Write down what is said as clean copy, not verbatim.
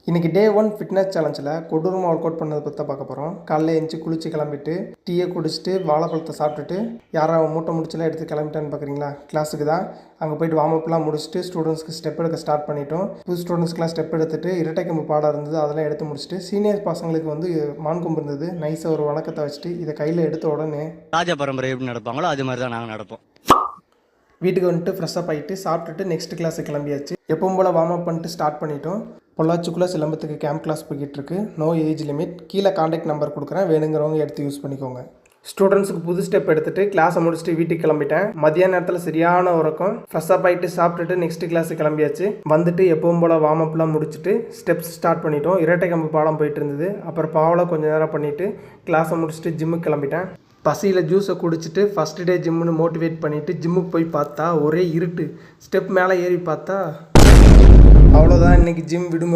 இன்றைக்கி டே 1 ஃபிட்னஸ் சேலஞ்சில் கொடூரமாக work out பண்ணதை பற்றி பார்க்க போகிறோம். காலையில் எழுந்துச்சி குளிச்சு கிளம்பிட்டு டீயை குடிச்சிட்டு வாழைப்பழத்தை சாப்பிட்டுட்டு யாராவது மூட்டை முடிச்செல்லாம் எடுத்து கிளம்பிட்டான்னு பார்க்குறீங்களா? கிளாஸுக்கு தான். அங்கே போய்ட்டு வார்ம்அப்லாம் முடிச்சுட்டு ஸ்டூடெண்ட்ஸ்க்கு ஸ்டெப் எடுக்க ஸ்டார்ட் பண்ணிட்டோம். புது ஸ்டூடெண்ட்ஸ்க்குலாம் ஸ்டெப் எடுத்துகிட்டு இரட்டை கம்பு பாடம் இருந்தது, அதெல்லாம் எடுத்து முடிச்சுட்டு சீனியர் பசங்களுக்கு வந்து மான்கொம்பு இருந்தது. நைஸாக ஒரு வணக்கத்தை வச்சுட்டு இதை கையில் எடுத்த உடனே ராஜ பரம்பரை எப்படி நடப்பாங்களோ அது மாதிரி தான் நாங்கள் நடப்போம். வீட்டுக்கு வந்துட்டு ஃப்ரெஷ்ஷப் ஆகிட்டு சாப்பிட்டுட்டு நெக்ஸ்ட் கிளாஸுக்கு கிளம்பியாச்சு. எப்பவும் போல் வார்ம் அப் பண்ணிட்டு ஸ்டார்ட் பண்ணிட்டோம். பொள்ளாச்சிக்குள்ளே சிலம்பத்துக்கு கேம்ப் கிளாஸ் போய்கிட்டு இருக்கு. No age limit. கீழே காண்டாக்ட் நம்பர் கொடுக்குறேன், வேணுங்கிறவங்க எடுத்து யூஸ் பண்ணிக்கோங்க. ஸ்டூடெண்ட்ஸுக்கு புது ஸ்டெப் எடுத்துகிட்டு கிளாஸை முடிச்சுட்டு வீட்டுக்கு கிளம்பிட்டேன். மதியான நேரத்தில் சரியான உறக்கம். ஃப்ரெஷ்ஷப் ஆகிட்டு சாப்பிட்டுட்டு நெக்ஸ்ட் கிளாஸுக்கு கிளம்பியாச்சு. வந்துட்டு எப்பவும் போல் வார்ம் அப்லாம் முடிச்சுட்டு ஸ்டெப்ஸ் ஸ்டார்ட் பண்ணிட்டோம். இரட்டை கம்பு பாடம் போயிட்டு இருந்தது. அப்புறம் பாவலை கொஞ்சம் நேரம் பண்ணிவிட்டு கிளாஸை முடிச்சுட்டு ஜிம்முக்கு கிளம்பிட்டேன். பசியில் ஜூஸை குடிச்சிட்டு ஃபஸ்ட்டு டே ஜிம்முன்னு மோட்டிவேட் பண்ணிவிட்டு ஜிம்முக்கு போய் பார்த்தா ஒரே இருட்டு. ஸ்டெப் மேலே ஏறி பார்த்தா அவ்வளோதான், இன்றைக்கி ஜிம் விடுமுறை.